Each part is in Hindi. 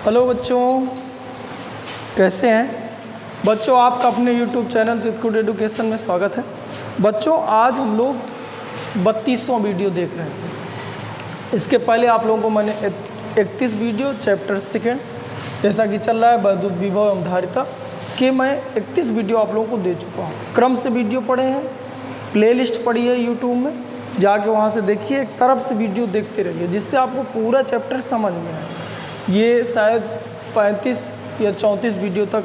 हेलो बच्चों, कैसे हैं बच्चों। आपका अपने YouTube चैनल चितकुट एडुकेशन में स्वागत है। बच्चों, आज हम लोग 32वां वीडियो देख रहे हैं। इसके पहले आप लोगों को मैंने 31 वीडियो चैप्टर सेकेंड जैसा कि चल रहा है वैद्युत विभव एवं धारिता के मैं 31 वीडियो आप लोगों को दे चुका हूँ। क्रम से वीडियो पढ़े हैं, प्लेलिस्ट पड़ी है YouTube में, जाके वहाँ से देखिए, एक तरफ से वीडियो देखते रहिए जिससे आपको पूरा चैप्टर समझ में आए। ये शायद 35 या 34 वीडियो तक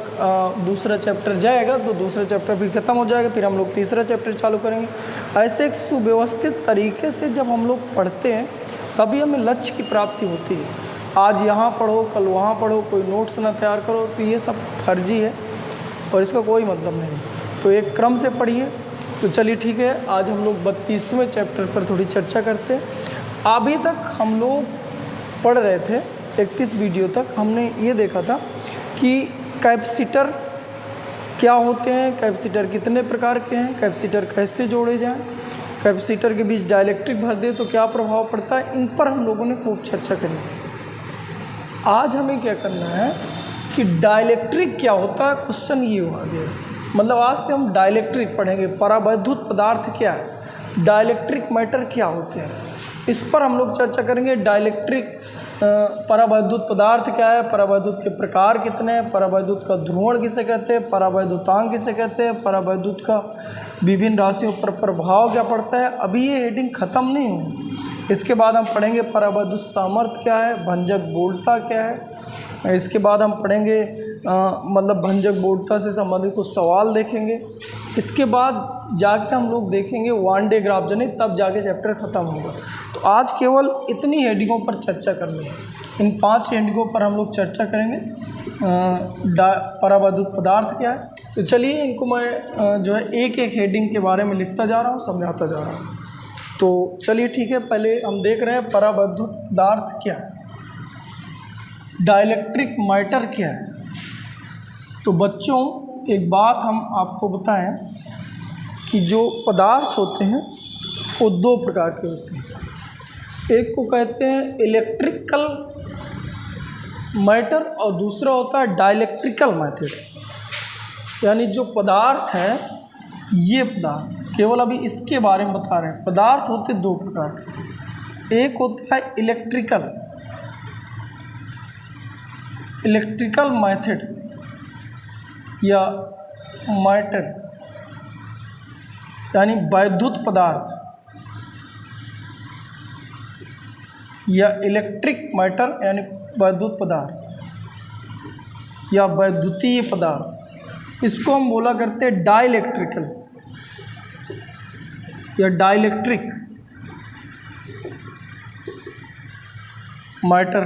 दूसरा चैप्टर जाएगा, तो दूसरा चैप्टर भी ख़त्म हो जाएगा, फिर हम लोग तीसरा चैप्टर चालू करेंगे। ऐसे एक सुव्यवस्थित तरीके से जब हम लोग पढ़ते हैं तभी हमें लक्ष्य की प्राप्ति होती है। आज यहाँ पढ़ो, कल वहाँ पढ़ो, कोई नोट्स ना तैयार करो, तो ये सब फर्जी है और इसका कोई मतलब नहीं। तो एक क्रम से पढ़िए। तो चलिए ठीक है, आज हम लोग 32वें चैप्टर पर थोड़ी चर्चा करते हैं। अभी तक हम लोग पढ़ रहे थे 31 वीडियो तक हमने ये देखा था कि कैपेसिटर क्या होते हैं, कैपेसिटर कितने प्रकार के हैं, कैपेसिटर कैसे जोड़े जाएं, कैपेसिटर के बीच डाइलेक्ट्रिक भर दे तो क्या प्रभाव पड़ता है, इन पर हम लोगों ने खूब चर्चा करी थी। आज हमें क्या करना है कि डाइलेक्ट्रिक क्या होता है, क्वेश्चन ये हुआ गया। मतलब आज से हम डाइलेक्ट्रिक पढ़ेंगे। परावैद्युत पदार्थ क्या है, डाइलेक्ट्रिक मैटर क्या होते हैं, इस पर हम लोग चर्चा करेंगे। डाइलेक्ट्रिक परावैद्युत पदार्थ क्या है, परावैद्युत के प्रकार कितने हैं, परावैद्युत का ध्रुवण किसे कहते हैं, परावैद्युतांक किसे कहते हैं, परावैद्युत का विभिन्न राशियों पर प्रभाव क्या पड़ता है। अभी ये हेडिंग ख़त्म नहीं हुई। इसके बाद हम पढ़ेंगे परावैद्युत सामर्थ्य क्या है, भंजक बोल्टता क्या है। इसके बाद हम पढ़ेंगे मतलब भंजक बोल्टता से संबंधित कुछ सवाल देखेंगे। इसके बाद जाके हम लोग देखेंगे वन डे ग्राफ जनित, तब जाके चैप्टर ख़त्म होगा। तो आज केवल इतनी हेडिंगों पर चर्चा करनी है। इन 5 हेडिंगों पर हम लोग चर्चा करेंगे। परावैद्युत पदार्थ क्या है, तो चलिए इनको मैं जो है एक एक हेडिंग के बारे में लिखता जा रहा हूँ, समझाता जा रहा हूँ। तो चलिए ठीक है, पहले हम देख रहे हैं परावैद्युत पदार्थ क्या है, डाइलेक्ट्रिक मैटर क्या है। तो बच्चों, एक बात हम आपको बताएं कि जो पदार्थ होते हैं वो 2 प्रकार के होते हैं। एक को कहते हैं इलेक्ट्रिकल मैटर और दूसरा होता है डाइलेक्ट्रिकल मैथड। यानी जो पदार्थ है, ये पदार्थ केवल अभी इसके बारे में बता रहे हैं। पदार्थ होते 2 प्रकार के। एक होता है इलेक्ट्रिकल मैथड या मैटर, यानी वैद्युत पदार्थ, या इलेक्ट्रिक मैटर यानी वैद्युत पदार्थ या वैद्युतीय पदार्थ। इसको हम बोला करते हैं डाइलेक्ट्रिकल या डाइलेक्ट्रिक मैटर,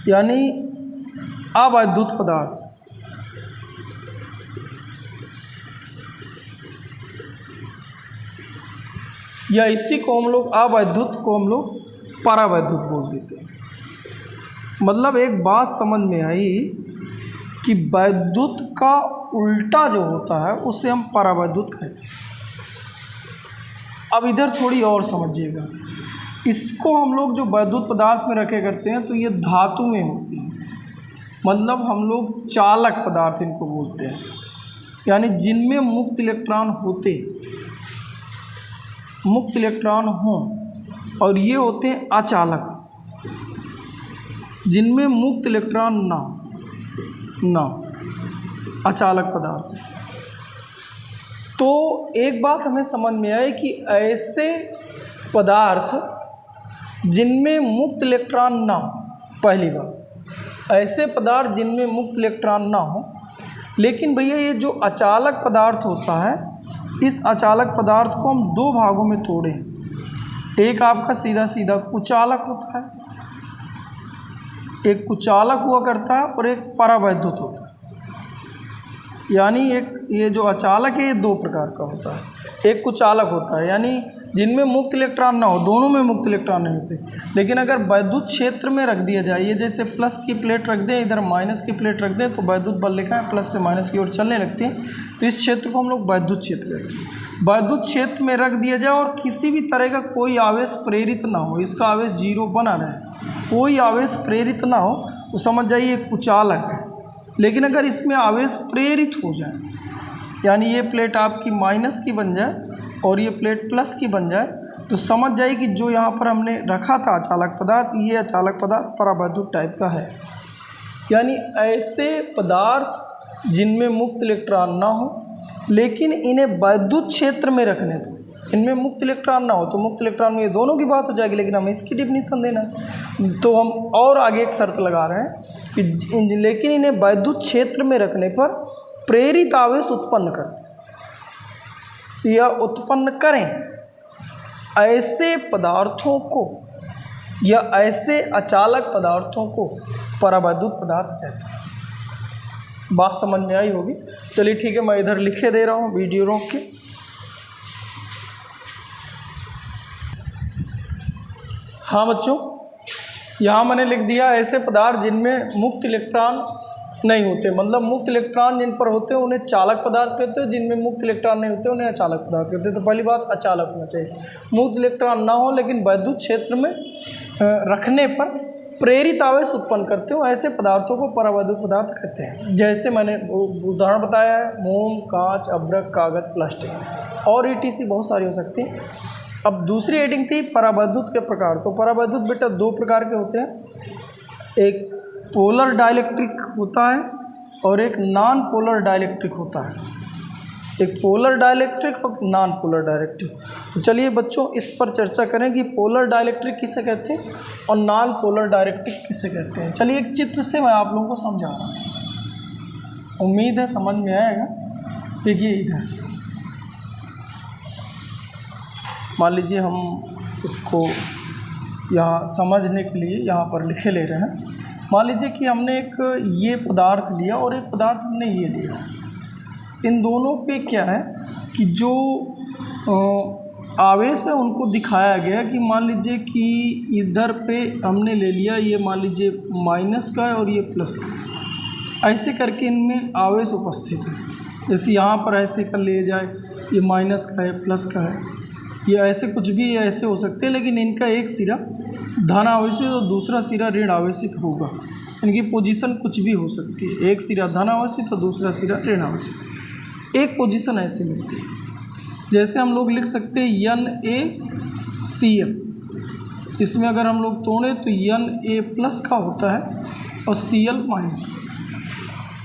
यानी अवैद्युत पदार्थ। या इसी को हम लोग अवैद्युत को हम लोग परावैद्युत बोल देते हैं। मतलब एक बात समझ में आई कि वैद्युत का उल्टा जो होता है उसे हम परावैद्युत कहते हैं। अब इधर थोड़ी और समझिएगा। इसको हम लोग जो वैद्युत पदार्थ में रखे करते हैं तो ये धातुएं होती हैं। मतलब हम लोग चालक पदार्थ इनको बोलते हैं, यानी जिनमें मुक्त इलेक्ट्रॉन होते, मुक्त इलेक्ट्रॉन हों, और ये होते हैं अचालक, जिनमें मुक्त इलेक्ट्रॉन ना अचालक पदार्थ। तो एक बात हमें समझ में आई कि ऐसे पदार्थ जिनमें मुक्त इलेक्ट्रॉन ना हो, पहली बात, ऐसे पदार्थ जिनमें मुक्त इलेक्ट्रॉन ना हो। लेकिन भैया ये जो अचालक पदार्थ होता है, इस अचालक पदार्थ को हम 2 भागों में तोड़ें। एक आपका सीधा सीधा कुचालक होता है, एक कुचालक हुआ करता है और एक परावैद्युत होता है। यानी एक ये जो अचालक है ये 2 प्रकार का होता है। एक कुचालक होता है यानी जिनमें मुक्त इलेक्ट्रॉन ना हो, दोनों में मुक्त इलेक्ट्रॉन नहीं होते। लेकिन अगर वैद्युत क्षेत्र में रख दिया जाए, ये जैसे प्लस की प्लेट रख दें, इधर माइनस की प्लेट रख दें, तो वैद्युत बल लिखा है प्लस से माइनस की ओर चलने लगती है। तो इस क्षेत्र को हम लोग वैद्युत क्षेत्र कहते हैं। वैद्युत क्षेत्र में रख दिया जाए और किसी भी तरह का कोई आवेश प्रेरित ना हो, इसका आवेश 0 बना रहे, कोई आवेश प्रेरित ना हो तो समझ जाइए एक कुचालक है। लेकिन अगर इसमें आवेश प्रेरित हो जाए, यानी ये प्लेट आपकी माइनस की बन जाए और ये प्लेट प्लस की बन जाए, तो समझ जाइए कि जो यहाँ पर हमने रखा था अचालक पदार्थ, ये अचालक पदार्थ परावैद्युत टाइप का है। यानी ऐसे पदार्थ जिनमें मुक्त इलेक्ट्रॉन ना हो लेकिन इन्हें वैद्युत क्षेत्र में रखने दो, इनमें मुक्त इलेक्ट्रॉन ना हो तो मुक्त इलेक्ट्रॉन में ये दोनों की बात हो जाएगी, लेकिन हमें इसकी डिफिनीशन देना है। तो हम और आगे एक शर्त लगा रहे हैं कि लेकिन इन्हें वैद्युत क्षेत्र में रखने पर प्रेरित आवेश उत्पन्न करते हैं या उत्पन्न करें ऐसे पदार्थों को या ऐसे अचालक पदार्थों को परावैद्युत पदार्थ कहते हैं। बात समझ में आई होगी। चलिए ठीक है, मैं इधर लिखे दे रहा हूँ वीडियो रोक के। हाँ बच्चों, यहाँ मैंने लिख दिया ऐसे पदार्थ जिनमें मुक्त इलेक्ट्रॉन नहीं होते, मतलब मुक्त इलेक्ट्रॉन जिन पर होते हैं उन्हें चालक पदार्थ कहते हैं, जिनमें मुक्त इलेक्ट्रॉन नहीं होते उन्हें अचालक पदार्थ कहते हैं। तो पहली बात अचालक होना चाहिए, मुक्त इलेक्ट्रॉन ना हो लेकिन वैद्युत क्षेत्र में रखने पर प्रेरित आवेश उत्पन्न करते हो, ऐसे पदार्थों को परावैद्युत पदार्थ कहते हैं। जैसे मैंने उदाहरण बताया है, मोम, कांच, अभ्रक, कागज, प्लास्टिक और ETC बहुत सारी हो सकती हैं। अब दूसरी हेडिंग थी परावैद्युत के प्रकार। तो परावैद्युत बेटा दो प्रकार के होते हैं, एक पोलर डाइलेक्ट्रिक होता है और एक नॉन पोलर डाइलेक्ट्रिक होता है। एक पोलर डाइलेक्ट्रिक और नॉन पोलर डाइलेक्ट्रिक। तो चलिए बच्चों इस पर चर्चा करें कि पोलर डाइलेक्ट्रिक किसे कहते हैं और नॉन पोलर डाइलेक्ट्रिक किसे कहते हैं। चलिए एक चित्र से मैं आप लोगों को समझा रहा हूँ, उम्मीद है समझ में आएगा। देखिए इधर मान लीजिए हम इसको यहाँ समझने के लिए यहाँ पर लिखे ले रहे हैं। मान लीजिए कि हमने एक ये पदार्थ लिया और एक पदार्थ हमने ये लिया। इन दोनों पे क्या है कि जो आवेश है उनको दिखाया गया कि मान लीजिए कि इधर पे हमने ले लिया, ये मान लीजिए माइनस का है और ये प्लस का, ऐसे करके इनमें आवेश उपस्थित है। जैसे यहाँ पर ऐसे कर लिए जाए, ये माइनस का है, प्लस का है, ये ऐसे कुछ भी ऐसे हो सकते हैं, लेकिन इनका एक सिरा धन आवेशित और दूसरा सिरा ऋण आवेशित होगा। इनकी पोजीशन कुछ भी हो सकती है, एक सिरा धन आवेशित और दूसरा सिरा ऋण आवेशित। एक पोजीशन ऐसे मिलती है, जैसे हम लोग लिख सकते हैं NaCl। इसमें अगर हम लोग तोड़ें तो Na प्लस का होता है और Cl माइनस का,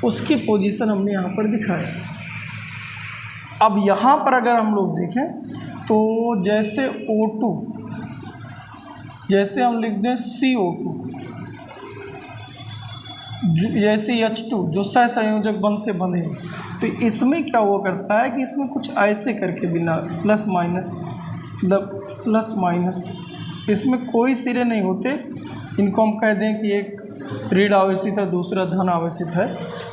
उसकी पोजीशन हमने यहाँ पर दिखाया। अब यहाँ पर अगर हम लोग देखें तो जैसे O2, जैसे हम लिख दें CO2, जैसे H2 जो सहसंयोजक बंध से बंधे, तो इसमें क्या हुआ करता है कि इसमें कुछ ऐसे करके बिना प्लस माइनस, प्लस माइनस, इसमें कोई सिरे नहीं होते। इनको हम कह दें कि एक ऋण आवेशित है, दूसरा धन आवेशित है,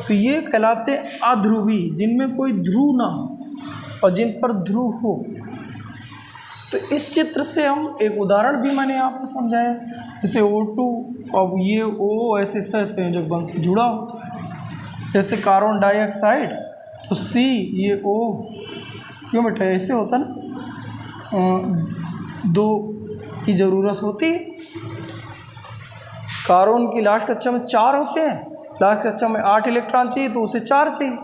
तो ये कहलाते अध्रुवी, जिनमें कोई ध्रुव ना हो और जिन पर ध्रुव हो। तो इस चित्र से हम एक उदाहरण भी मैंने यहाँ पर समझाया, जैसे O2 और ये O ऐसे सहसंयोजक बंध से जुड़ा होता है। जैसे कार्बन डाइऑक्साइड तो C, ये O, क्यों बेटा ऐसे होता ना, दो की ज़रूरत होती है। कार्बन की लास्ट कक्षा में 4 होते हैं, लास्ट कक्षा में 8 इलेक्ट्रॉन चाहिए तो उसे 4 चाहिए।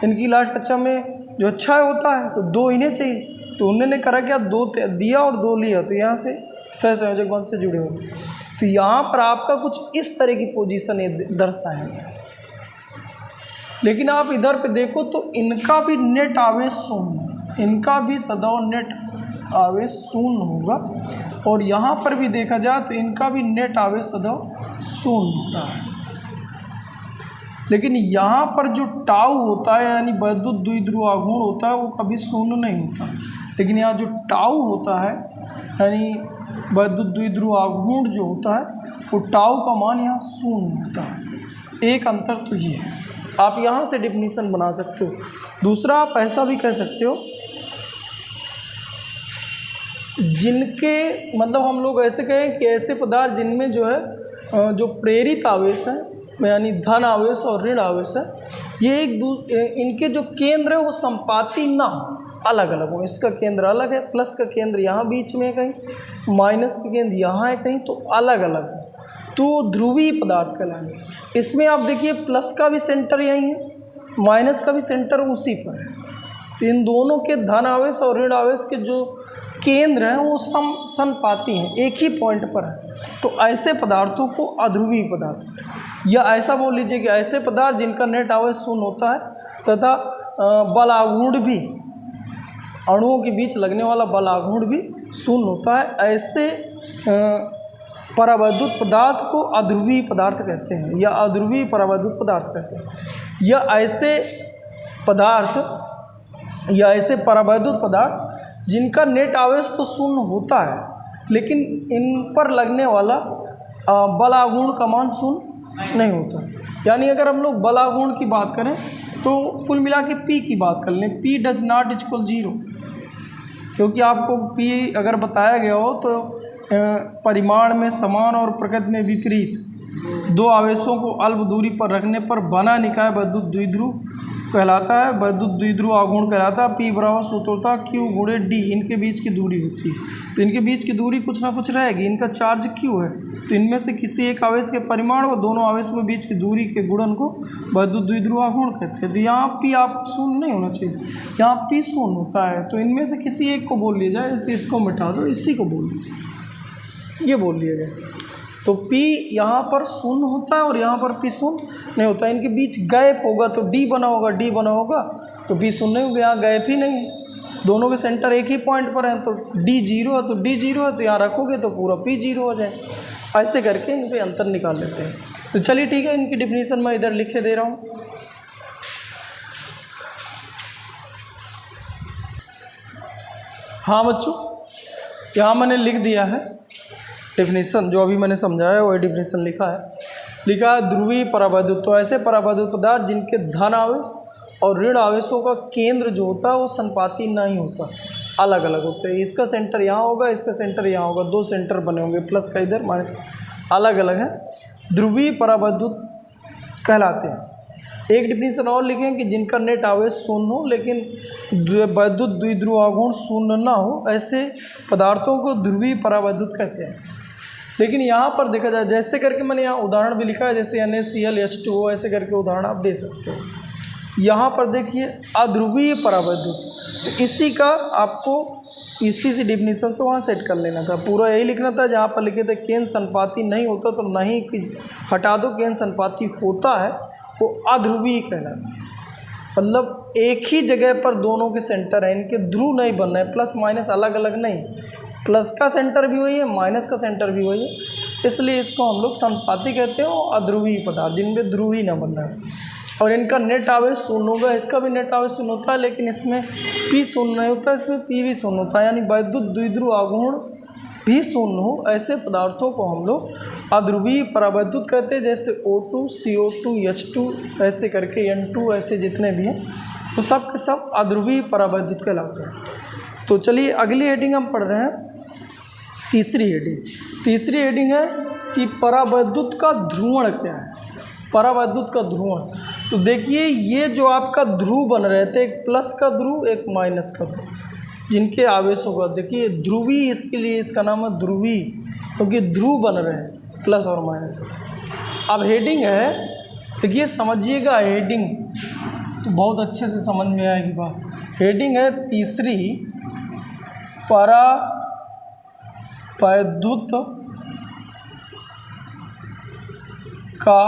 इनकी लास्ट कक्षा में जो 6 होता है तो 2 इन्हें चाहिए, तो उन्होंने करा क्या, 2 दिया और 2 लिया, तो यहाँ से सहसंयोजक बंध से जुड़े होते हैं। तो यहाँ पर आपका कुछ इस तरह की पोजीशन दर्शाएंगे। लेकिन आप इधर पे देखो तो इनका भी नेट आवेश शून्य, इनका भी सदैव नेट आवेश शून्य होगा, और यहाँ पर भी देखा जाए तो इनका भी नेट आवेश सदैव शून्य होता है। लेकिन यहाँ पर जो टाउ होता है यानी वैद्युत द्विध्रुव आघूर्ण होता है वो कभी शून्य नहीं होता। लेकिन यहाँ जो टाउ होता है यानी वैद्युत द्विध्रुव आघूर्ण जो होता है वो टाउ का मान यहाँ शून्य होता है। एक अंतर तो ये है, आप यहाँ से डिफिनीशन बना सकते हो। दूसरा आप ऐसा भी कह सकते हो, जिनके मतलब हम लोग ऐसे कहें कि ऐसे पदार्थ जिनमें जो है जो प्रेरित आवेश है यानी धन आवेश और ऋण आवेश है, ये इनके जो केंद्र है वो संपाती ना हो, अलग अलग हो। इसका केंद्र अलग है, प्लस का केंद्र यहाँ बीच में है कहीं, माइनस का केंद्र यहाँ है कहीं, तो अलग अलग है। तो ध्रुवीय पदार्थ कहलाएंगे। इसमें आप देखिए प्लस का भी सेंटर यही है, माइनस का भी सेंटर उसी पर है। तो इन दोनों के धन आवेश और ऋण आवेश के जो केंद्र हैं वो समानुपाती हैं, एक ही पॉइंट पर है। तो ऐसे पदार्थों को अध्रुवीय पदार्थ, या ऐसा बोल लीजिए कि ऐसे पदार्थ जिनका नेट आवेश शून्य होता है तथा बल आघूर्ण भी, अणुओं के बीच लगने वाला बल आघूर्ण भी शून्य होता है, ऐसे परावैद्युत पदार्थ को अध्रुवीय पदार्थ कहते हैं या अध्रुवीय परावैद्युत पदार्थ कहते हैं। या ऐसे पदार्थ या ऐसे परावैद्युत पदार्थ जिनका नेट आवेश तो शून्य होता है लेकिन इन पर लगने वाला बल आघूर्ण का मान शून्य नहीं होता। यानी अगर हम लोग बल आघूर्ण की बात करें तो कुल मिला के P की बात कर लें, P डज नॉट इक्वल 0, क्योंकि आपको P अगर बताया गया हो तो परिमाण में समान और प्रकृति में विपरीत दो आवेशों को अल्प दूरी पर रखने पर बना निकाय वैद्युत द्विध्रुव कहलाता है, वैद्युत द्विध्रुव आघूर्ण कहलाता है। P बराबर सूत्र होता है Q गुणे D, इनके बीच की दूरी होती है। तो इनके बीच की दूरी कुछ ना कुछ रहेगी, इनका चार्ज Q है, तो इनमें से किसी एक आवेश के परिमाण व दोनों आवेशों के बीच की दूरी के गुणन को वैद्युत द्विध्रुव आघूर्ण कहते हैं। तो यहाँ P आपका शून्य नहीं होना चाहिए, यहाँ P शून्य होता है, तो इनमें से किसी एक को बोल लिया जाए, इसको मिटा दो, इसी को बोल लीजिए, ये बोल लिया जाए। तो P यहाँ पर शून्य होता है और यहाँ पर P शून्य नहीं होता, इनके बीच गैप होगा तो D बना होगा, D बना होगा तो P शून्य नहीं होगा, यहाँ गैप ही नहीं है, दोनों के सेंटर एक ही पॉइंट पर हैं, तो D 0 है तो D 0 है, तो यहाँ रखोगे तो पूरा P 0 हो जाए। ऐसे करके इनके अंतर निकाल लेते हैं। तो चलिए ठीक है, इनकी डिफिनीशन मैं इधर लिखे दे रहा हूँ। हाँ बच्चों, यहाँ मैंने लिख दिया है डिफिनीशन, जो अभी मैंने समझाया वही डिफिनीशन लिखा है ध्रुवीय परावैद्युत। तो ऐसे परावैद्युत पदार्थ जिनके धन आवेश और ऋण आवेशों का केंद्र जो होता है वो संपाती नहीं होता, अलग अलग होते हैं। इसका सेंटर यहाँ होगा, इसका सेंटर यहाँ होगा, दो सेंटर बने होंगे, प्लस का इधर माइनस का, अलग अलग है, ध्रुवीय परावैद्युत कहलाते हैं। एक डिफिनीशन और लिखें कि जिनका नेट आवेश शून्य हो लेकिन वैद्युत द्विध्रुव आघूर्ण शून्य ना हो, ऐसे पदार्थों को ध्रुवीय परावैद्युत कहते हैं। लेकिन यहाँ पर देखा जाए, जैसे करके मैंने यहाँ उदाहरण भी लिखा है, जैसे NaCl H2O, ऐसे करके उदाहरण आप दे सकते हो। यहाँ पर देखिए अध्रुवीय परावैद्युत, तो इसी का आपको इसी से डिफिनीशन से वहाँ सेट कर लेना था, पूरा यही लिखना था। जहाँ पर लिखे थे केंद्र संपाती नहीं होता तो नहीं हटा दो, केंद्र संपाती होता है वो अध्रुवीय कहलाता है। मतलब एक ही जगह पर दोनों के सेंटर हैं, इनके ध्रुव नहीं बन रहे, प्लस माइनस अलग अलग नहीं, प्लस का सेंटर भी वही है, माइनस का सेंटर भी वही है, इसलिए इसको हम लोग संपाती कहते हैं। और अध्रुवीय पदार्थ जिनमें ध्रुव ही ना बन रहा है और इनका नेट आवेश शून्य होगा, इसका भी नेट आवेश शून्य होता है, लेकिन इसमें P शून्य नहीं होता, इसमें P भी शून्य होता है, यानी वैद्युत द्विध्रुव आघूर्ण भी शून्य हो, ऐसे पदार्थों को हम लोग अध्रुवीय परावैद्युत कहते हैं। जैसे O2, CO2, H2, ऐसे करके N2, ऐसे जितने भी हैं तो सब के सब अध्रुवीय परावैद्युत कहलाते हैं। तो चलिए अगली हेडिंग हम पढ़ रहे हैं, तीसरी हेडिंग है कि परावैद्युत का ध्रुवण क्या है। परावैद्युत का ध्रुवण, तो देखिए ये जो आपका ध्रुव बन रहे थे, एक प्लस का ध्रुव एक माइनस का ध्रुव, जिनके आवेशों का देखिए ध्रुवी, इसके लिए इसका नाम है ध्रुवी, क्योंकि ध्रुव बन रहे हैं प्लस और माइनस। अब हेडिंग है, देखिए समझिएगा, हेडिंग तो बहुत अच्छे से समझ में आएगी बात। हेडिंग है तीसरी, परावैद्युत का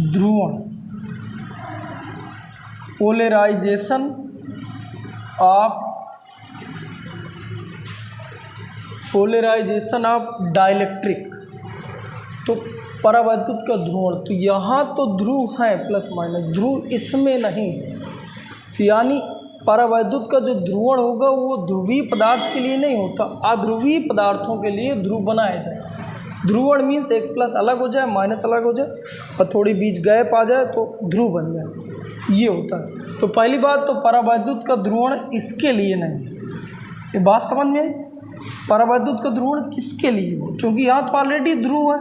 ध्रुवण, पोलराइजेशन ऑफ डाइलेक्ट्रिक। तो परावैद्युत का ध्रुवण, तो यहाँ तो ध्रुव है प्लस माइनस, ध्रुव इसमें नहीं है, तो यानी परावैद्युत का जो ध्रुवण होगा वो ध्रुवीय पदार्थ के लिए नहीं होता, अध्रुवीय पदार्थों के लिए ध्रुव बनाया जाए। ध्रुवण मीन्स एक प्लस अलग हो जाए, माइनस अलग हो जाए और थोड़ी बीच गैप आ जाए तो ध्रुव बन जाए, ये होता है। तो पहली बात तो परावैद्युत का ध्रुवण इसके लिए नहीं है, ये बात समझ में आई। परावैद्युत का ध्रुवण किसके लिए हो, क्योंकि यहाँ तो ऑलरेडी ध्रुव है,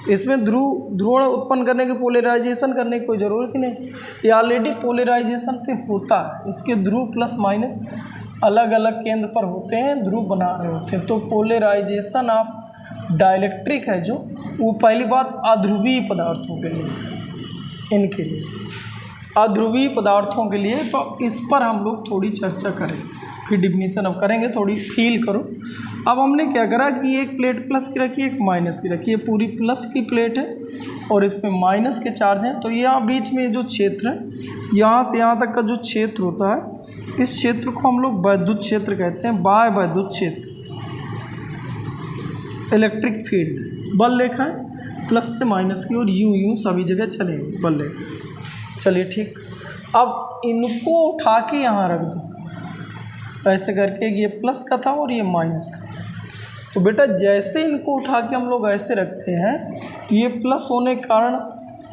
इसमें ध्रुवण उत्पन्न करने के, पोलराइजेशन करने की कोई ज़रूरत ही नहीं, ये ऑलरेडी पोलराइजेशन पे होता है। इसके ध्रुव प्लस माइनस अलग अलग केंद्र पर होते हैं, ध्रुव बना रहे होते हैं। तो पोलराइजेशन ऑफ डाइलेक्ट्रिक है जो, वो पहली बात अध्रुवीय पदार्थों के लिए, इनके लिए अध्रुवीय पदार्थों के लिए। तो इस पर हम लोग थोड़ी चर्चा करें, फिर डिफिनीशन अब करेंगे, थोड़ी फील करो। अब हमने क्या करा कि एक प्लेट प्लस की रखी, एक माइनस की रखी। ये पूरी प्लस की प्लेट है और इसमें माइनस के चार्ज हैं। तो यहाँ बीच में जो क्षेत्र है, यहाँ से यहाँ तक का जो क्षेत्र होता है, इस क्षेत्र को हम लोग वैद्युत क्षेत्र कहते हैं। बाह्य वैद्युत क्षेत्र, इलेक्ट्रिक फील्ड, बल रेखा है प्लस से माइनस की और यूं यूं सभी जगह चलेंगे बल रेखा। चलिए ठीक, अब इनको उठा के यहाँ रख दो ऐसे करके, ये प्लस का था और ये माइनस का। तो बेटा जैसे इनको उठा के हम लोग ऐसे रखते हैं तो ये प्लस होने के कारण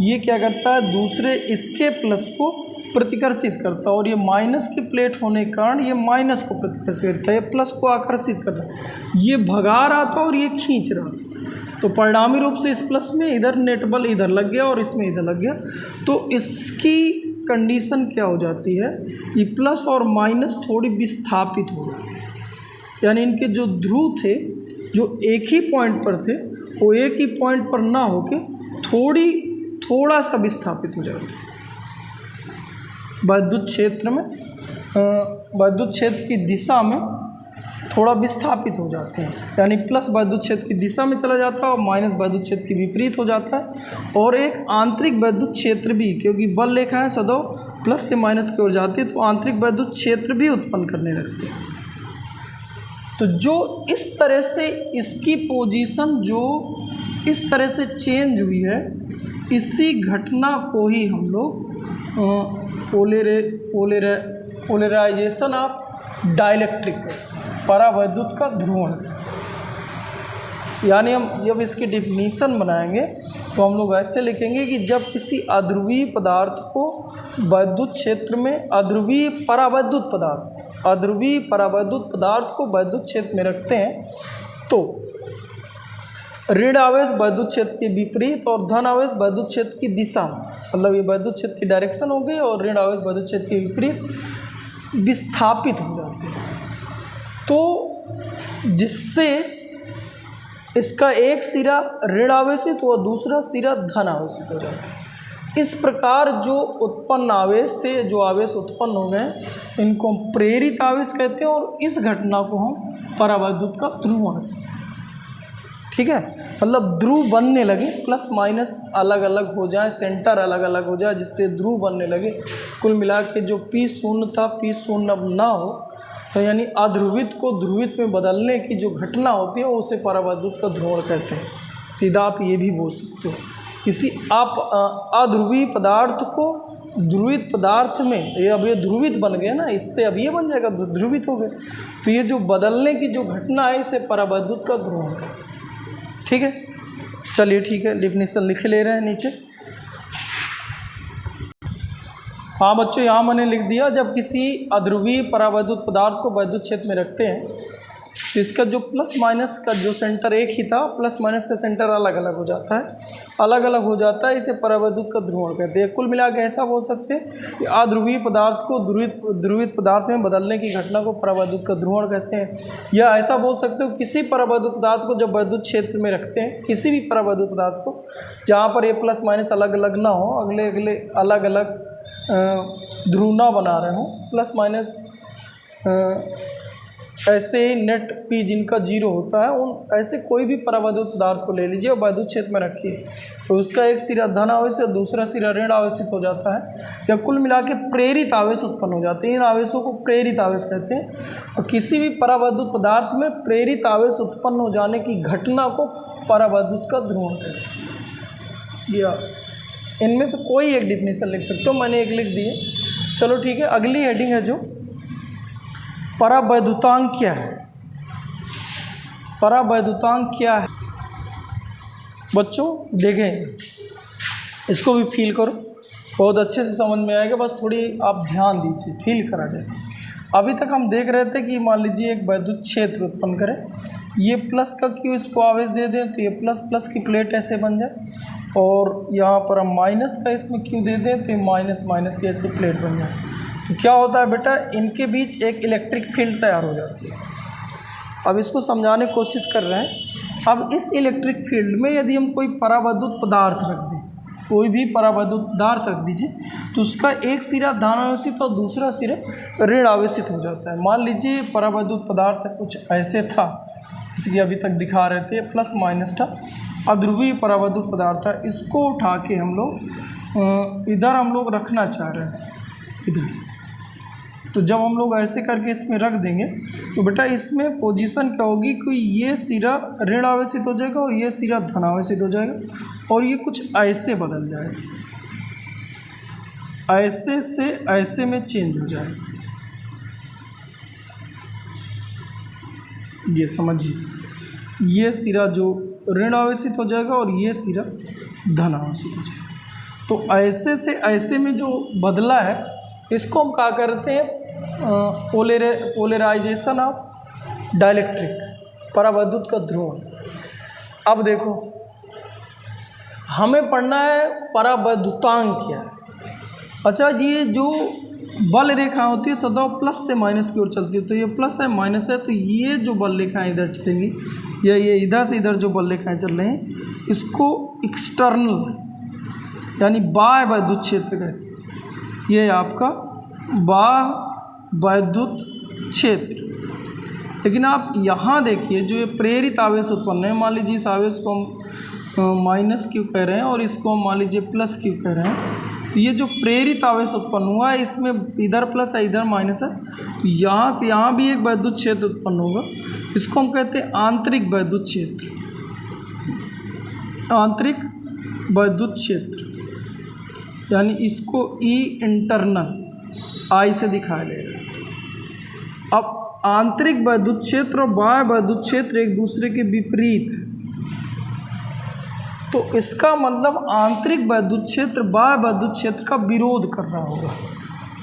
ये क्या करता है, दूसरे इसके प्लस को प्रतिकर्षित करता है, और ये माइनस की प्लेट होने के कारण ये माइनस को प्रतिकर्षित करता है, ये प्लस को आकर्षित कर रहा है। ये भगा रहा था और ये खींच रहा था, तो परिणामी रूप से इस प्लस में इधर नेट बल इधर लग गया और इसमें इधर लग गया। तो इसकी कंडीशन क्या हो जाती है, ये प्लस और माइनस थोड़ी विस्थापित हो जाती है, यानी इनके जो ध्रुव थे जो एक ही पॉइंट पर थे वो एक ही पॉइंट पर ना होके थोड़ा सा विस्थापित हो जाते हैं वैद्युत क्षेत्र में, वैद्युत क्षेत्र की दिशा में थोड़ा विस्थापित हो जाते हैं, यानी प्लस वैद्युत क्षेत्र की दिशा में चला जाता है और माइनस वैद्युत क्षेत्र के विपरीत हो जाता है। और एक आंतरिक वैद्युत क्षेत्र भी, क्योंकि बल रेखा है सदैव प्लस से माइनस की ओर जाती है, तो आंतरिक वैद्युत क्षेत्र भी उत्पन्न करने लगते हैं। तो जो इस तरह से इसकी पोजीशन जो इस तरह से चेंज हुई है, इसी घटना को ही हम लोग पोलराइजेशन ऑफ डाइलेक्ट्रिक कहते हैं, परावैद्युत का ध्रुवण कहते हैं। यानी हम जब इसकी डिफिनीशन बनाएंगे तो हम लोग ऐसे लिखेंगे कि जब किसी अध्रुवीय पदार्थ को वैद्युत क्षेत्र में, अध्रुवीय परावैद्युत पदार्थ को वैद्युत क्षेत्र में रखते हैं, तो ऋण आवेश वैद्युत क्षेत्र के विपरीत और धन आवेश वैद्युत क्षेत्र की दिशा में, मतलब ये वैद्युत क्षेत्र की डायरेक्शन हो गई, और ऋण आवेश वैद्युत क्षेत्र के विपरीत विस्थापित हो जाते हैं। तो जिससे इसका एक सिरा ऋण आवेशित व दूसरा सिरा धन आवेशित हो जाता है। इस प्रकार जो उत्पन्न आवेश थे, जो आवेश उत्पन्न हो गए, इनको प्रेरित आवेश कहते हैं, और इस घटना को हम परावैद्युत का ध्रुवण कहते हैं। ठीक है, मतलब ध्रुव बनने लगे, प्लस माइनस अलग अलग हो जाए, सेंटर अलग अलग हो जाए, जिससे ध्रुव बनने लगे। कुल मिला के जो P शून्य था, P शून्य अब ना हो, तो यानी अध्रुवित को ध्रुवित में बदलने की जो घटना होती है उसे परावैद्युत का ध्रुवण कहते हैं। सीधा आप ये भी बोल सकते हो, किसी आप अध्रुवीय पदार्थ को ध्रुवित पदार्थ में, ये अब ये ध्रुवित बन गए ना, इससे अब ये बन जाएगा ध्रुवित हो गए, तो ये जो बदलने की जो घटना है इसे परावैद्युत का ध्रुवण कहते हैं। ठीक है, चलिए ठीक है, डिफिनीशन लिख ले रहे हैं नीचे। हाँ बच्चों, यहाँ मैंने लिख दिया, जब किसी अध्रुवीय परावैद्युत पदार्थ को वैद्युत क्षेत्र में रखते हैं तो इसका जो प्लस माइनस का जो सेंटर एक ही था, प्लस माइनस का सेंटर अलग अलग हो जाता है, इसे परावैद्युत का ध्रुवण कहते हैं। कुल मिला के ऐसा बोल सकते हैं कि अध्रुवीय पदार्थ को ध्रुवित पदार्थ में बदलने की घटना को परावैद्युत का ध्रुवण कहते हैं। या ऐसा बोल सकते हो, किसी परावैद्युत पदार्थ को जब वैद्युत क्षेत्र में रखते हैं, किसी भी परावैद्युत पदार्थ को जहाँ पर ये प्लस माइनस अलग अलग ना हो, अलग अलग ध्रुव ना बना रहे हों, प्लस माइनस ऐसे ही नेट P जिनका जीरो होता है, उन ऐसे कोई भी परावैद्युत पदार्थ को ले लीजिए और वैद्युत क्षेत्र में रखिए, तो उसका एक सिरा धन आवेश और दूसरा सिरा ऋण आवेशित हो जाता है, या कुल मिला के प्रेरित आवेश उत्पन्न हो जाते हैं। इन आवेशों को प्रेरित आवेश कहते हैं। और किसी भी परावैद्युत पदार्थ में प्रेरित आवेश उत्पन्न हो जाने की घटना को परावैद्युत का ध्रुवण कहते हैं। या इनमें से कोई एक डिफिनीशन लिख सकते हो, मैंने एक लिख दी है। चलो ठीक है, अगली हेडिंग है जो परावैद्युतांक क्या है। परावैद्युतांक क्या है बच्चों, देखें इसको भी फील करो, बहुत अच्छे से समझ में आएगा, बस थोड़ी आप ध्यान दीजिए, फील करा जाए। अभी तक हम देख रहे थे कि मान लीजिए एक वैद्युत क्षेत्र उत्पन्न करें, ये प्लस का क्यू इसको आवेश दे दें तो ये प्लस प्लस की प्लेट ऐसे बन जाए, और यहाँ पर हम माइनस का इसमें क्यू दे दें तो ये माइनस माइनस की ऐसी प्लेट बन जाए। तो क्या होता है बेटा, इनके बीच एक इलेक्ट्रिक फील्ड तैयार हो जाती है। अब इसको समझाने की कोशिश कर रहे हैं। अब इस इलेक्ट्रिक फील्ड में यदि हम कोई परावैद्युत पदार्थ रख दें, कोई भी परावैद्युत पदार्थ रख दीजिए, तो उसका एक सिरा धन आवेशित और दूसरा सिरा ऋण आवेशित हो जाता है। मान लीजिए परावैद्युत पदार्थ कुछ ऐसे था, इसकी अभी तक दिखा रहे थे, प्लस माइनस था, अध्रुवीय परावैद्युत पदार्थ था। इसको उठा के हम लोग इधर हम लोग रखना चाह रहे हैं, इधर। तो जब हम लोग ऐसे करके इसमें रख देंगे तो बेटा इसमें पोजीशन क्या होगी कि ये सिरा ऋण आवेशित हो जाएगा और ये सिरा धन आवेशित हो जाएगा और ये कुछ ऐसे बदल जाएगा, ऐसे से ऐसे में चेंज हो जाएगा। ये समझिए, ये सिरा जो ऋण आवेशित हो जाएगा और ये सिरा धन आवेशित हो जाएगा। तो ऐसे से ऐसे में जो बदला है इसको हम क्या करते हैं, पोलराइजेशन ऑफ डाइलेक्ट्रिक, परावैद्युत का ध्रुवण। अब देखो हमें पढ़ना है परावैद्युतांक क्या है। अच्छा जी, ये जो बल रेखा होती है सदैव प्लस से माइनस की ओर चलती है, तो ये प्लस है माइनस है, तो ये जो बल रेखाएं इधर चलेंगी या ये इधर से इधर जो बल रेखाएं चल रहे हैं इसको एक्सटर्नल यानी बाह्य वैद्युत क्षेत्र कहते हैं। ये आपका बाह्य वैद्युत क्षेत्र। लेकिन आप यहाँ देखिए, जो ये प्रेरित आवेश उत्पन्न है, मान लीजिए इस आवेश को हम माइनस क्यू कह रहे हैं और इसको हम मान लीजिए प्लस क्यू कह रहे हैं, तो ये जो प्रेरित आवेश उत्पन्न हुआ है इसमें इधर प्लस है इधर माइनस है, तो यहाँ से यहाँ भी एक वैद्युत क्षेत्र उत्पन्न होगा। इसको हम कहते हैं आंतरिक वैद्युत क्षेत्र, आंतरिक वैद्युत क्षेत्र, यानी इसको ई इंटरनल आई से दिखाया ले रहा है। अब आंतरिक वैद्युत क्षेत्र और बाह्य वैद्युत क्षेत्र एक दूसरे के विपरीत है, तो इसका मतलब आंतरिक वैद्युत क्षेत्र बाह्य वैद्युत क्षेत्र का विरोध कर रहा होगा।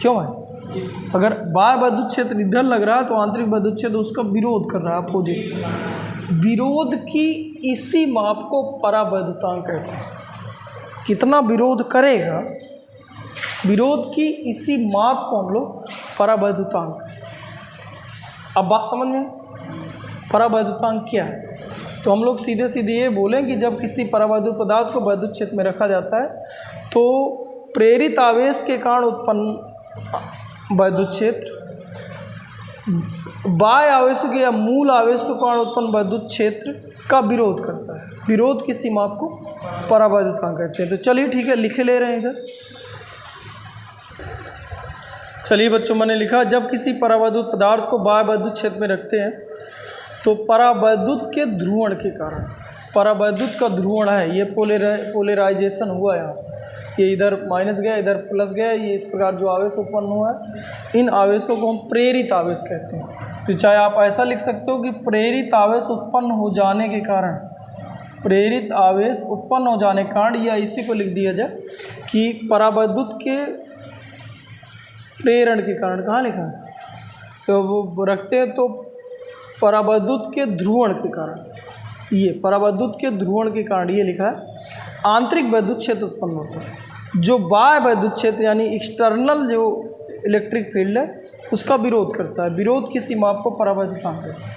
क्यों है? अगर बाह्य वैद्युत क्षेत्र इधर लग रहा है तो आंतरिक वैद्युत क्षेत्र उसका विरोध कर रहा है, अपोजिट। विरोध की इसी माप को परावैद्युतांक कहते हैं। कितना विरोध करेगा, विरोध की इसी माप को हम लोग परावैद्युतांक कहते हैं। अब बात समझ में, परावैद्युतांक क्या है? तो हम लोग सीधे सीधे ये बोलें कि जब किसी परावैद्युत पदार्थ को वैद्युत क्षेत्र में रखा जाता है तो प्रेरित आवेश के कारण उत्पन्न वैद्युत क्षेत्र बाह्य आवेशों के या मूल आवेश के कारण उत्पन्न वैद्युत क्षेत्र का विरोध करता है। विरोध की सीमा को परावैद्युतांक कहते हैं। तो चलिए ठीक है, लिखे ले रहे हैं इधर। चलिए बच्चों, मैंने लिखा जब किसी परावैद्युत पदार्थ को बाह्य वैद्युत क्षेत्र में रखते हैं तो परावैद्युत के ध्रुवण के कारण, परावैद्युत का ध्रुवण है, ये पोलराइजेशन हुआ यहाँ, ये इधर माइनस गया इधर प्लस गया, ये इस प्रकार जो आवेश उत्पन्न हुआ है इन आवेशों को हम प्रेरित आवेश कहते हैं। तो चाहे आप ऐसा लिख सकते हो कि प्रेरित आवेश उत्पन्न हो जाने के कारण, प्रेरित आवेश उत्पन्न हो जाने के कारण, या इसी को लिख दिया जाए कि परावैद्युत के प्रेरण के कारण। कहाँ लिखा है? तो वो रखते हैं तो परावैद्युत के ध्रुवण के कारण, ये परावैद्युत के ध्रुवण के कारण ये लिखा है आंतरिक वैद्युत क्षेत्र उत्पन्न होता है। जो बाह्य वैद्युत क्षेत्र यानी एक्सटर्नल जो इलेक्ट्रिक फील्ड है उसका विरोध करता है। विरोध की सीमा को परावैद्युतांक कहते हैं।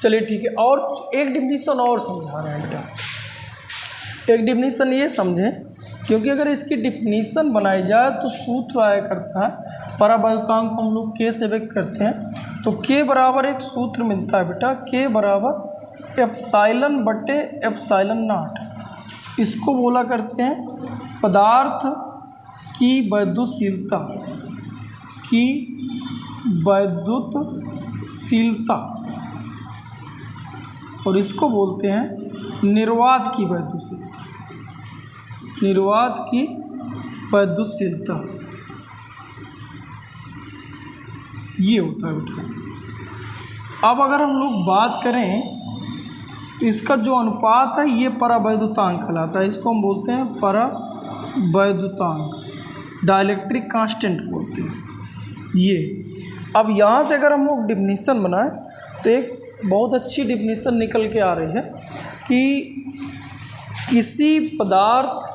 चलिए ठीक है, और एक डिफिनीशन और समझा रहे हैं बेटा। एक डिफिनीशन ये समझें, क्योंकि अगर इसकी डिफिनीशन बनाई जाए तो सूत्र आया करता है, परावैद्युतांक को हम लोग के से व्यक्त करते हैं, तो के बराबर एक सूत्र मिलता है बेटा, के बराबर एप्सिलॉन बटे एप्सिलॉन नॉट। इसको बोला करते हैं पदार्थ की वैद्युतशीलता, की वैद्युतशीलता, और इसको बोलते हैं निर्वात की वैद्युतशीलता, निर्वात की वैद्युतशीलता। ये होता है बेटा। अब अगर हम लोग बात करें तो इसका जो अनुपात है ये परावैद्युतांक कहलाता है। इसको हम बोलते हैं परावैद्युतांक, डाइलेक्ट्रिक कांस्टेंट बोलते हैं ये। अब यहाँ से अगर हम लोग डिफिनीशन बनाएं तो एक बहुत अच्छी डिफिनीशन निकल के आ रही है कि किसी पदार्थ,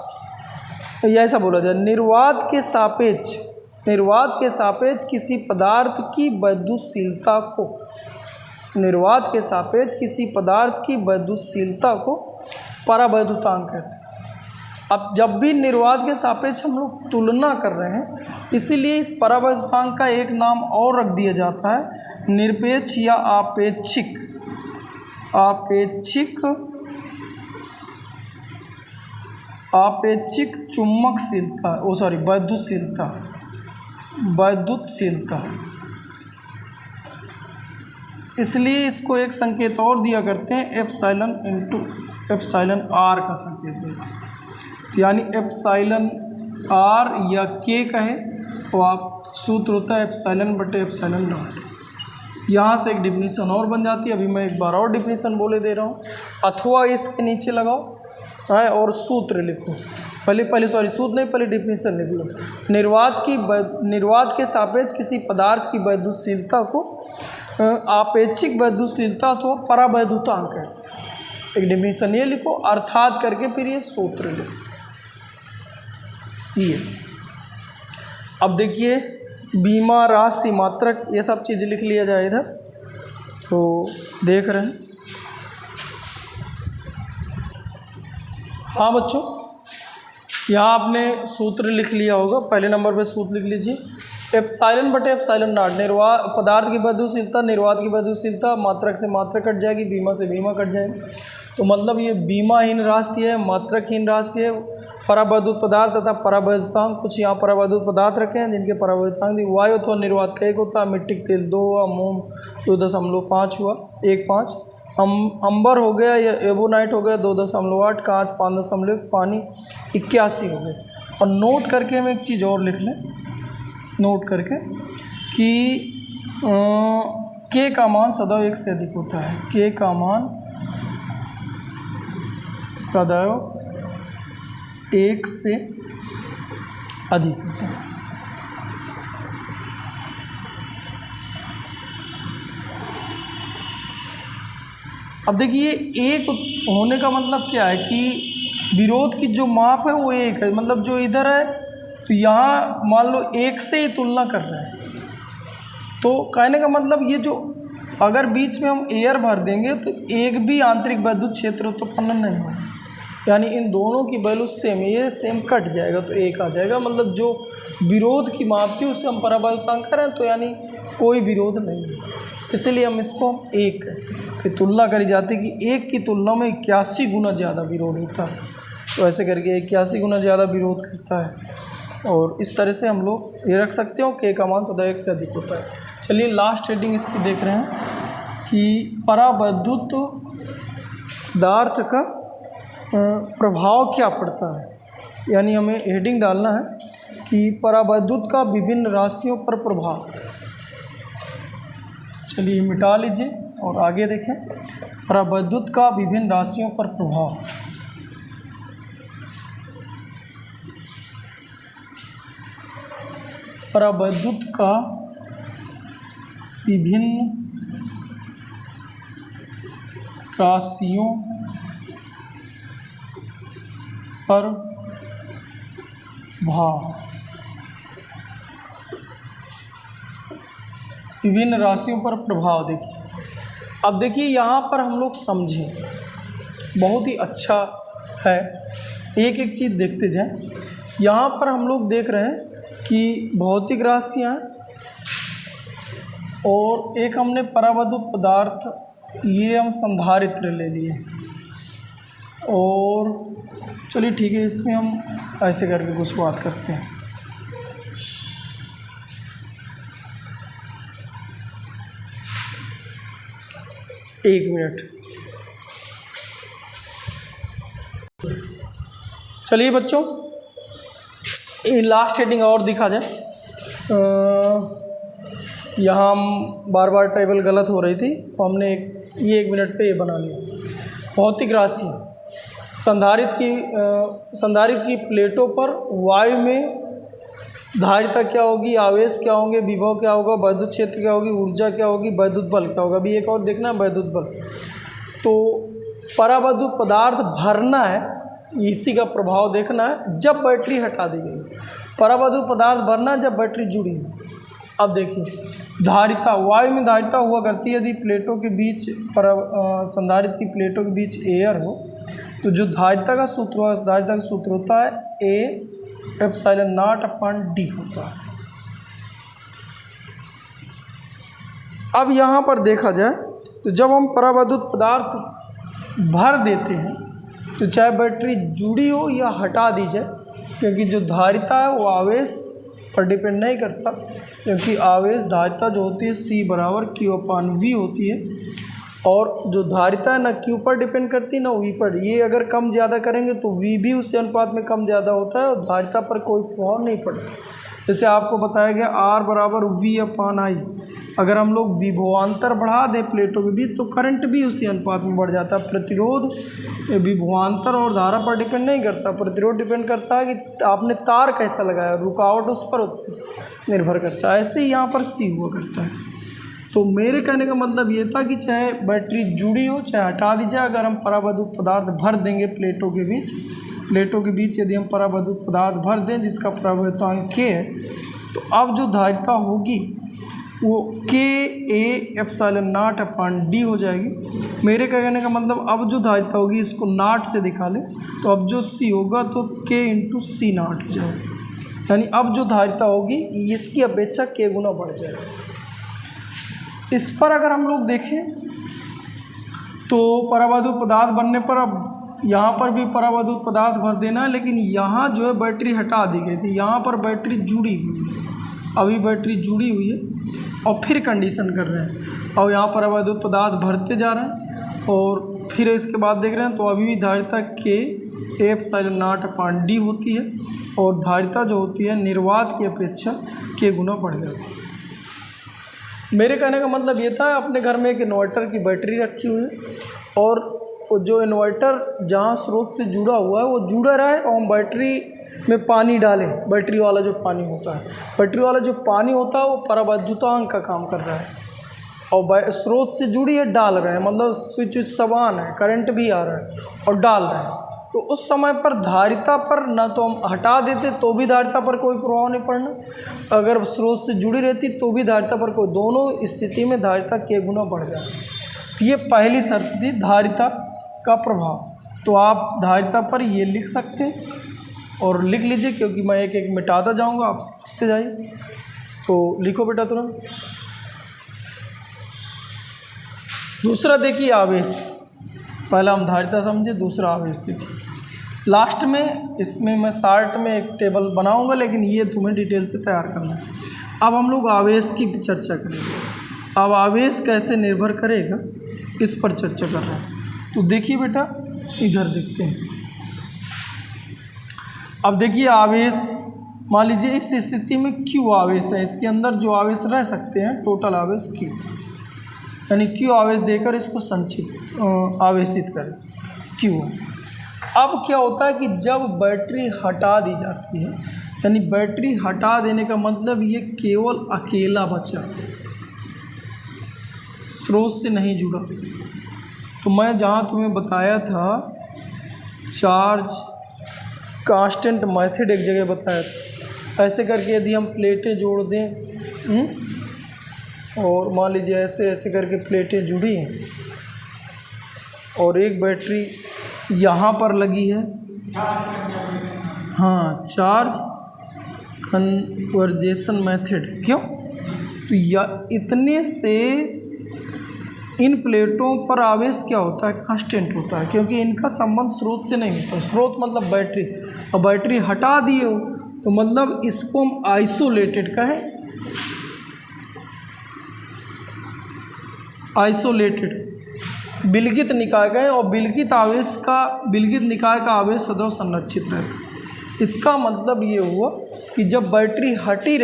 या ऐसा बोला जाए, निर्वात के सापेक्ष, निर्वात के सापेक्ष किसी पदार्थ की वैद्युतशीलता को निर्वात के सापेक्ष किसी पदार्थ की वैद्युतशीलता को परावैद्युतांक कहते हैं। अब जब भी निर्वात के सापेक्ष हम लोग तुलना कर रहे हैं, इसीलिए इस परावैद्युतांक का एक नाम और रख दिया जाता है, निरपेक्ष या आपेक्षिक चुंबकशीलता, वैद्युतशीलता। इसलिए इसको एक संकेत और दिया करते हैं, एप्सिलॉन इंटू एप्सिलॉन आर का संकेत देते हैं। तो यानी एप्सिलॉन आर या के कहे तो आप सूत्र होता है एप्सिलॉन बटे एप्सिलॉन नॉट। यहाँ से एक डिफिनीशन और बन जाती है। अभी मैं एक बार और डिफिनीशन बोले दे रहा हूँ, अथवा इसके नीचे लगाओ और सूत्र लिखो। सूत्र नहीं, पहले डिफिनीशन लिख लो। निर्वात के सापेक्ष किसी पदार्थ की वैद्युतशीलता को आपेक्षिक वैद्युतशीलता तो परावैद्युतांक है। एक डिफिनीशन ये लिखो, अर्थात करके फिर ये सूत्र लिखो। ये अब देखिए, बीमा, राशि, मात्रक, ये सब चीज़ लिख लिया जाए इधर। तो देख रहे हैं, हाँ बच्चों, यहाँ आपने सूत्र लिख लिया होगा। पहले नंबर पे सूत्र लिख लीजिए, एप्सिलॉन बटे एप्सिलॉन नॉट। पदार्थ की वैद्युतशीलता, निर्वात की वैद्युतशीलता, मात्रक से मात्रक कट जाएगी, बीमा से बीमा कट जाएगी। तो मतलब ये बीमाहीन राशि है, मात्रकहीन राशि है। परावैद्युत पदार्थ तथा परावैद्युतांक, कुछ यहाँ परावैद्युत पदार्थ रखे हैं जिनके परावैद्युतांक वायु अथवा निर्वात का 1 होता है, मिट्टी का तेल 2 हुआ, मोम 2.5 हुआ, 1.5, अंबर हो गया या एबोनाइट हो गया 2.8, कांच 5.1, पानी 81 हो गए। और नोट करके हम एक चीज़ और लिख लें, नोट करके कि के का मान सदैव 1 से अधिक होता है। के का मान सदैव 1 से अधिक होता है। अब देखिए, एक होने का मतलब क्या है कि विरोध की जो माप है वो 1 है। मतलब जो इधर है, तो यहाँ मान लो 1 से ही तुलना कर रहे हैं। तो कहने का मतलब ये जो अगर बीच में हम एयर भर देंगे तो एक भी आंतरिक वैद्युत क्षेत्र उत्पन्न नहीं होगा। यानी इन दोनों की वैल्यू सेम, ये सेम कट जाएगा तो 1 आ जाएगा। मतलब जो विरोध की माप थी उससे हम परावैद्युतांक करें तो यानी कोई विरोध नहीं है, इसलिए हम इसको 1 कहते हैं। फिर तुलना करी जाती है कि 1 की तुलना में 81 गुना ज़्यादा विरोध होता है। तो ऐसे करके 81 गुना ज़्यादा विरोध करता है। और इस तरह से हम लोग ये रख सकते हो कि का मान सदैव 1 से अधिक होता है। चलिए लास्ट हेडिंग इसकी देख रहे हैं कि परावैद्युत पदार्थ का प्रभाव क्या पड़ता है। यानी हमें हेडिंग डालना है कि परावैद्युत का विभिन्न राशियों पर प्रभाव। चलिए मिटा लीजिए और आगे देखें, परावैद्युत का विभिन्न राशियों पर प्रभाव। परावैद्युत का विभिन्न राशियों पर प्रभाव। विभिन्न राशियों पर प्रभाव देखिए। अब देखिए यहाँ पर हम लोग समझें, बहुत ही अच्छा है, एक एक चीज़ देखते जाएं। यहाँ पर हम लोग देख रहे हैं कि भौतिक राशियाँ और एक हमने परावैद्युत पदार्थ, ये हम संधारित्र ले लिए। और चलिए ठीक है, इसमें हम ऐसे करके कुछ बात करते हैं। एक मिनट, चलिए बच्चों ये लास्ट हेडिंग और दिखा जाए। यहाँ हम बार बार टेबल गलत हो रही थी तो हमने ये 1 मिनट पे ये बना लिया। भौतिक राशि संधारित्र की प्लेटों पर वायु में धारिता क्या होगी, आवेश क्या होंगे, विभव क्या होगा, वैद्युत क्षेत्र क्या होगी, ऊर्जा क्या होगी, वैद्युत बल क्या होगा। अभी एक और देखना है, वैद्युत बल। तो परावैद्युत पदार्थ भरना है, इसी का प्रभाव देखना है जब बैटरी हटा दी गई। परावैद्युत पदार्थ भरना है जब बैटरी जुड़ी है। अब देखिए धारिता, वायु में धारिता हुआ करती है यदि प्लेटों के बीच संधारित्र की प्लेटों के बीच एयर हो। तो जो धारिता का सूत्र होता है A epsilon not upon D होता है। अब यहाँ पर देखा जाए तो जब हम परावैद्युत पदार्थ भर देते हैं तो चाहे बैटरी जुड़ी हो या हटा दी जाए, क्योंकि जो धारिता है वो आवेश पर डिपेंड नहीं करता, क्योंकि आवेश धारिता जो होती है C बराबर Q/V होती है, और जो धारिता है ना Q पर डिपेंड करती ना V पर। ये अगर कम ज़्यादा करेंगे तो V भी उसी अनुपात में कम ज़्यादा होता है और धारिता पर कोई प्रभाव नहीं पड़ता। जैसे आपको बताया गया R बराबर V/I। अगर हम लोग विभवांतर बढ़ा दें प्लेटों के बीच तो करंट भी उसी अनुपात में बढ़ जाता है। प्रतिरोध विभवांतर और धारा पर डिपेंड नहीं करता, प्रतिरोध डिपेंड करता है कि आपने तार कैसा लगाया, रुकावट उस पर निर्भर करता है। ऐसे ही यहाँ पर C हुआ करता है। तो मेरे कहने का मतलब ये था कि चाहे बैटरी जुड़ी हो चाहे हटा दी जाए, अगर हम परावैद्युत पदार्थ भर देंगे प्लेटों के बीच यदि हम परावैद्युत पदार्थ भर दें जिसका परावैद्युतांक K है, तो अब जो धारिता होगी वो KA epsilon not upon D हो जाएगी। मेरे कहने का मतलब अब जो धारिता होगी इसको नॉट से दिखा लें तो अब जो C होगा तो K इंटू C नॉट हो जाएगा, यानी अब जो धारिता होगी इसकी अपेक्षा K गुना बढ़ जाएगा। इस पर अगर हम लोग देखें तो परावैद्युत पदार्थ बनने पर अब यहाँ पर भी परावैद्युत पदार्थ भर देना है, लेकिन यहाँ जो है बैटरी हटा दी गई थी, यहाँ पर बैटरी जुड़ी हुई है, अभी बैटरी जुड़ी हुई है और फिर कंडीशन कर रहे हैं और यहाँ परावैद्युत पदार्थ भरते जा रहे हैं और फिर इसके बाद देख रहे हैं तो अभी भी धारिता K epsilon not upon D होती है और धारिता जो होती है निर्वात की अपेक्षा K गुना बढ़ जाती है। मेरे कहने का मतलब ये था अपने घर में एक इन्वर्टर की बैटरी रखी हुई है और जो इन्वर्टर जहाँ स्रोत से जुड़ा हुआ है वो जुड़ा रहे और हम बैटरी में पानी डालें। बैटरी वाला जो पानी होता है वो परावैद्युतांक का काम कर रहा है और स्रोत से जुड़ी है डाल रहे हैं, मतलब स्विच समान है, करंट भी आ रहा है और डाल रहे हैं। तो उस समय पर धारिता पर ना तो हम हटा देते तो भी धारिता पर कोई प्रभाव नहीं पड़ना, अगर स्रोत से जुड़ी रहती तो भी धारिता पर कोई, दोनों स्थिति में धारिता K गुना बढ़ जाती। तो ये पहली शर्त थी धारिता का प्रभाव। तो आप धारिता पर ये लिख सकते हैं और लिख लीजिए, क्योंकि मैं एक एक मिटाता जाऊंगा, आप समझते जाइए। तो लिखो बेटा तुरंत। दूसरा देखिए आवेश, पहला हम धारिता समझे, दूसरा आवेश देखिए। लास्ट में इसमें मैं शार्ट में एक टेबल बनाऊंगा, लेकिन ये तुम्हें डिटेल से तैयार करना है। अब हम लोग आवेश की चर्चा करेंगे। अब आवेश कैसे निर्भर करेगा इस पर चर्चा कर रहे हैं। तो देखिए बेटा इधर देखते हैं। अब देखिए आवेश, मान लीजिए इस स्थिति में Q आवेश है, इसके अंदर जो आवेश रह सकते हैं टोटल आवेश Q, यानी Q आवेश देकर इसको आवेशित करें Q। अब क्या होता है कि जब बैटरी हटा दी जाती है, यानी बैटरी हटा देने का मतलब ये केवल अकेला बचा, स्रोत से नहीं जुड़ा। तो मैं जहाँ तुम्हें बताया था चार्ज कांस्टेंट मेथड एक जगह बताया था, ऐसे करके यदि हम प्लेटें जोड़ दें और मान लीजिए ऐसे ऐसे करके प्लेटें जुड़ी हैं और एक बैटरी यहाँ पर लगी है, हाँ चार्ज कन्वर्जेशन मेथड। क्यों? तो या इतने से इन प्लेटों पर आवेश क्या होता है, कांस्टेंट होता है, क्योंकि इनका संबंध स्रोत से नहीं होता। स्रोत मतलब बैटरी, और बैटरी हटा दिए हो तो मतलब इसको हम आइसोलेटेड कहें, आइसोलेटेड विलगित निकाय कहें, और विलगित निकाय का आवेश सदैव संरक्षित रहता है। इसका मतलब ये हुआ कि जब बैटरी हटी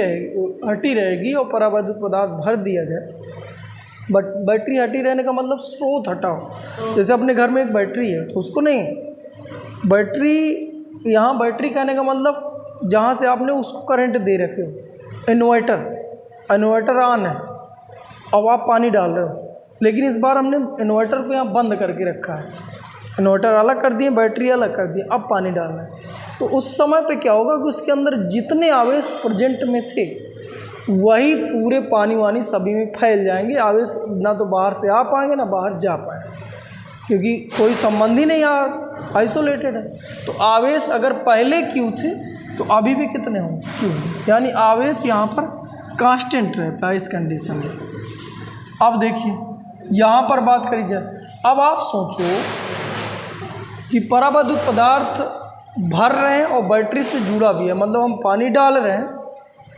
रहेगी और परावैद्युत पदार्थ भर दिया जाए, बट बैटरी हटी रहने का मतलब स्रोत हटाओ। जैसे अपने घर में एक बैटरी है तो उसको नहीं, बैटरी यहाँ बैटरी कहने का मतलब जहाँ से आपने उसको करंट दे रखे हो, इन्वर्टर ऑन है, अब आप पानी डाल रहे हो, लेकिन इस बार हमने इन्वर्टर को यहाँ बंद करके रखा है, इन्वर्टर अलग कर दिए, बैटरी अलग कर दी, अब पानी डालना है। तो उस समय पे क्या होगा कि उसके अंदर जितने आवेश प्रेजेंट में थे वही पूरे पानी वानी सभी में फैल जाएंगे। आवेश ना तो बाहर से आ पाएंगे ना बाहर जा पाएंगे, क्योंकि कोई संबंध ही नहीं यार, आइसोलेटेड है। तो आवेश अगर पहले क्यू थे तो अभी भी कितने होंगे, क्यू, यानी आवेश यहाँ पर कांस्टेंट रहता है इस कंडीशन में। अब देखिए यहाँ पर बात करी जाए, अब आप सोचो कि परावैद्युत पदार्थ भर रहे हैं और बैटरी से जुड़ा भी है, मतलब हम पानी डाल रहे हैं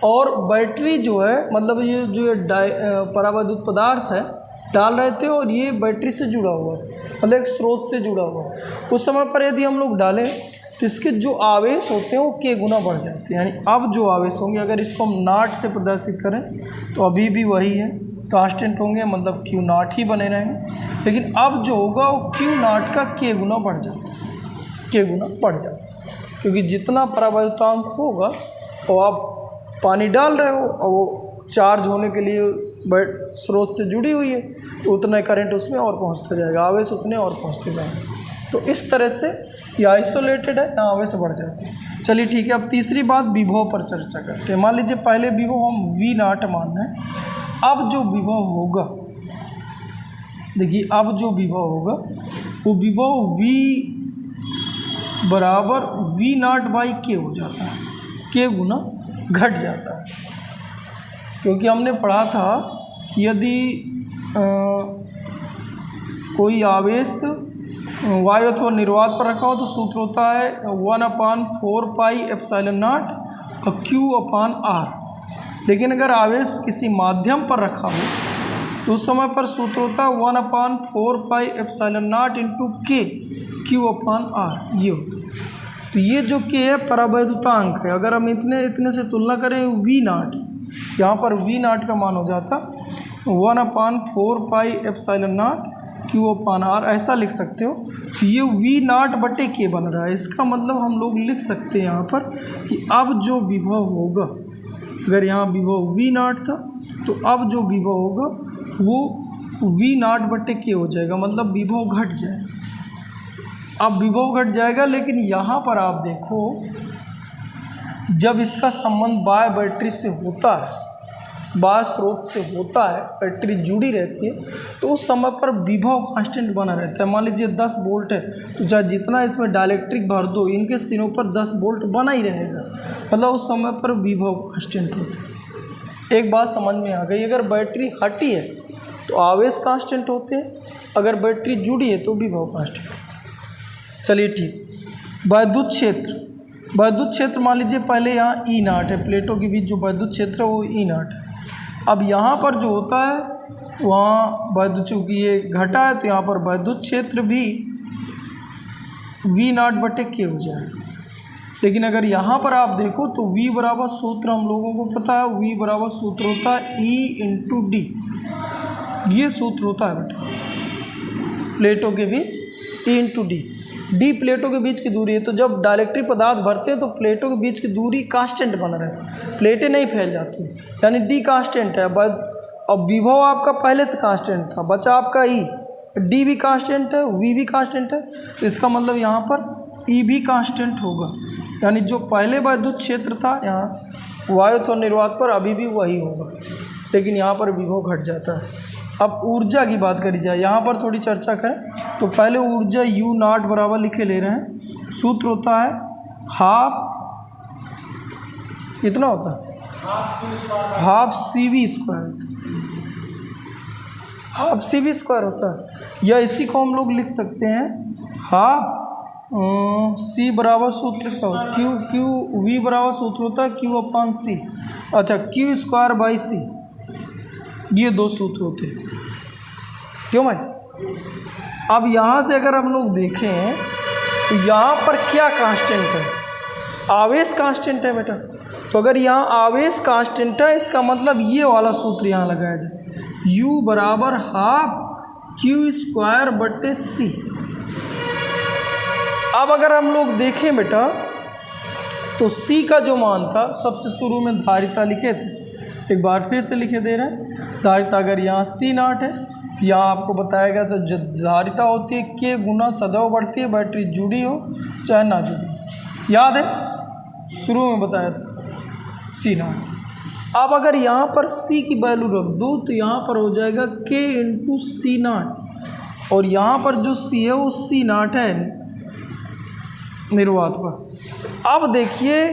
और बैटरी जो है, मतलब ये जो परावैद्युत पदार्थ है डाल रहे थे और ये बैटरी से जुड़ा हुआ है, मतलब एक स्रोत से जुड़ा हुआ है। उस समय पर यदि हम लोग डालें तो इसके जो आवेश होते हैं वो के गुना बढ़ जाते हैं, यानी अब जो आवेश होंगे अगर इसको हम नाट से प्रदर्शित करें तो अभी भी वही है, कांस्टेंट होंगे, मतलब क्यू नाट ही बने रहेंगे। लेकिन अब जो होगा वो क्यू नाट का के गुना बढ़ जाता है, के गुना बढ़ जाता है, क्योंकि जितना परावैद्युतांक होगा और आप पानी डाल रहे हो और वो चार्ज होने के लिए स्रोत से जुड़ी हुई है तो उतना करंट उसमें और पहुंचता जाएगा, आवेश उतने और पहुंचते जाएंगे। तो इस तरह से ये आइसोलेटेड है, यहाँ आवेश बढ़ जाते हैं। चलिए ठीक है, अब तीसरी बात विभव पर चर्चा करते हैं। मान लीजिए पहले विभव हम वी नाट मान रहे हैं, अब जो विभव होगा, देखिए अब जो विभव होगा वो विभव V बराबर वी नाट बाई के हो जाता है, के गुना घट जाता है। क्योंकि हमने पढ़ा था कि यदि कोई आवेश वायु अथवा निर्वात पर रखा हो तो सूत्र होता है 1/4 पाई एप्सिलॉन नॉट और Q/R। लेकिन अगर आवेश किसी माध्यम पर रखा हो तो उस समय पर सूत्र होता है 1/4 पाई एप्सिलॉन नॉट इंटू के Q/R, ये होता है। तो ये जो के है परावैद्युतांक है, अगर हम इतने से तुलना करें वी नाट, यहाँ पर वी नाट का मान हो जाता 1/4 पाई एप्सिलॉन नॉट Q/R, ऐसा लिख सकते हो। तो ये वी नाट बटे के बन रहा है, इसका मतलब हम लोग लिख सकते हैं यहाँ पर कि अब जो विभव होगा, अगर यहाँ विभव वी नाट था तो अब जो विभव होगा वो वी नाट बटे के हो जाएगा, मतलब विभव घट जाएगा। अब विभव घट जाएगा, लेकिन यहाँ पर आप देखो जब इसका संबंध बाय बैटरी से होता है, बाय स्रोत से होता है, बैटरी जुड़ी रहती है, तो उस समय पर विभव कांस्टेंट बना रहता है। मान लीजिए 10 वोल्ट है तो चाहे जितना इसमें डाइलेक्ट्रिक भर दो, इनके सिरों पर 10 वोल्ट बना ही रहेगा, मतलब उस समय पर विभव कांस्टेंट होता है। एक बात समझ में आ गई, अगर बैटरी हटी है तो आवेश कांस्टेंट होते हैं, अगर बैटरी जुड़ी है तो विभव कांस्टेंट। चलिए ठीक, वैद्युत क्षेत्र मान लीजिए पहले यहाँ ई नाट है, प्लेटों के बीच जो वैद्युत क्षेत्र है वो ई नाट है। अब यहाँ पर जो होता है वहाँ वैद्युत, चूँकि ये घटा है तो यहाँ पर वैद्युत क्षेत्र भी वी नाट बटे के हो जाएगा। लेकिन अगर यहाँ पर आप देखो तो V बराबर सूत्र हम लोगों को पता है, V बराबर सूत्र होता है E इंटू डी, ये सूत्र होता है बेटा प्लेटों के बीच E इंटू डी। डी प्लेटों के बीच की दूरी है, तो जब डाइलेक्ट्रिक पदार्थ भरते हैं तो प्लेटों के बीच की दूरी कांस्टेंट बना रहती है, प्लेटें नहीं फैल जाती, यानी डी कांस्टेंट है। अब विभव आपका पहले से कांस्टेंट था, बचा आपका ई, डी भी कांस्टेंट है, वी भी कांस्टेंट है, तो इसका मतलब यहाँ पर ई भी कांस्टेंट होगा, यानी जो पहले वैद्युत क्षेत्र था यहाँ वायु अथवा निर्वात पर अभी भी वही होगा, लेकिन यहाँ पर विभव घट जाता है। अब ऊर्जा की बात करी जाए, यहाँ पर थोड़ी चर्चा करें तो पहले ऊर्जा U नाट बराबर लिखे ले रहे हैं, सूत्र होता है हाफ, कितना होता है half CV square, half CV square होता है, या इसी को हम लोग लिख सकते हैं हाफ C बराबर सूत्र का Q V बराबर सूत्र होता है Q/C, अच्छा Q स्क्वायर बाई C, ये दो सूत्र होते हैं, क्यों भाई। अब यहाँ से अगर हम लोग देखें तो यहाँ पर क्या कांस्टेंट है, आवेश कांस्टेंट है बेटा। तो अगर यहाँ आवेश कांस्टेंट है, इसका मतलब ये वाला सूत्र यहाँ लगाया जाए, U बराबर हाफ Q स्क्वायर बटे C। अब अगर हम लोग देखें बेटा तो C का जो मान था, सबसे शुरू में धारिता लिखे थे, एक बार फिर से लिखे दे रहे हैं। धारिता अगर यहाँ C नाट है, यहाँ आपको बताया गया था जो धारिता होती है के गुना सदैव बढ़ती है, बैटरी जुड़ी हो चाहे ना जुड़ी, याद है शुरू में बताया था C नाट। अब अगर यहाँ पर c की वैल्यू रख दो तो यहाँ पर हो जाएगा k इंटू सी नाट, और यहाँ पर जो c है वो c नाट है निर्वात पर। अब देखिए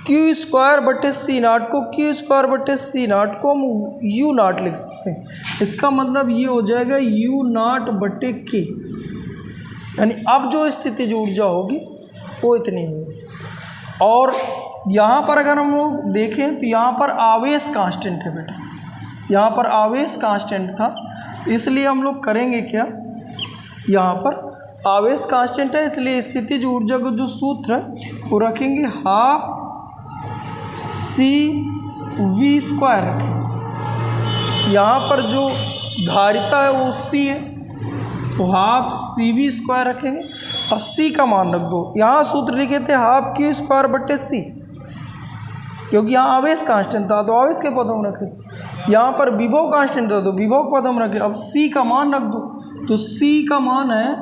क्यू स्क्वायर बटे सी नाट को, क्यू स्क्वायर बटे सी नाट को हम यू नाट लिख सकते हैं। इसका मतलब ये हो जाएगा यू नाट बटे के, यानी अब जो स्थिति जो ऊर्जा होगी वो इतनी होगी। और यहाँ पर अगर हम लोग देखें तो यहाँ पर आवेश कांस्टेंट है बेटा, यहाँ पर आवेश कांस्टेंट था, तो इसलिए हम लोग करेंगे क्या, यहाँ पर आवेश कांस्टेंट है इसलिए स्थिति जो ऊर्जा का जो सूत्र है वो रखेंगे हाफ सी वी स्क्वायर रखेंगे। यहाँ पर जो धारिता है वो सी है तो हाफ सी वी स्क्वायर रखेंगे और सी का मान रख दो। यहाँ सूत्र लिखे थे हाफ क्यू स्क्वायर बट्टे सी, क्योंकि यहाँ आवेश कांस्टेंट था तो आवेश के पद हम रखे थे। यहाँ पर विभव कांस्टेंट था तो विभव पद हम रखे। अब सी का मान रख दो, तो सी का मान है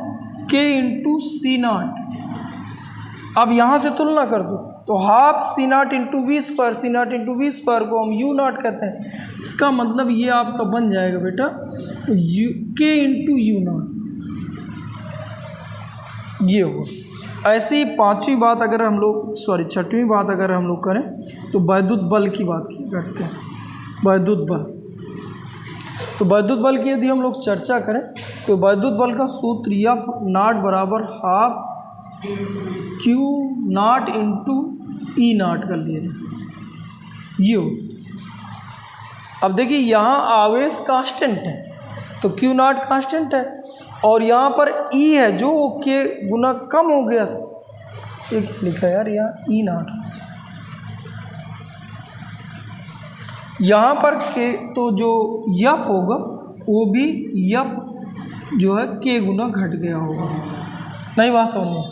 के इंटू सी नाट। अब यहाँ से तुलना कर दो तो half C not into V square, C not into V square को हम यू नाट कहते हैं। इसका मतलब ये आपका बन जाएगा बेटा यू के इंटू यू नाट, ये होगा। ऐसी ही पांचवी बात अगर हम लोग छठवीं बात अगर हम लोग करें तो वैद्युत बल की बात करते हैं। वैद्युत बल, तो वैद्युत बल की यदि हम लोग चर्चा करें तो वैद्युत बल का सूत्र एफ नाट बराबर हाफ क्यू नाट इंटू ई नाट कर लिया जाए, ये हो। अब देखिए यहाँ आवेश कांस्टेंट है तो क्यू नाट कांस्टेंट है, और यहाँ पर ई है जो के गुना कम हो गया था, एक लिखा है यार यहाँ ई नाट। यहाँ पर के तो जो यफ होगा वो भी यफ जो है के गुना घट गया होगा, नहीं बात समझिए,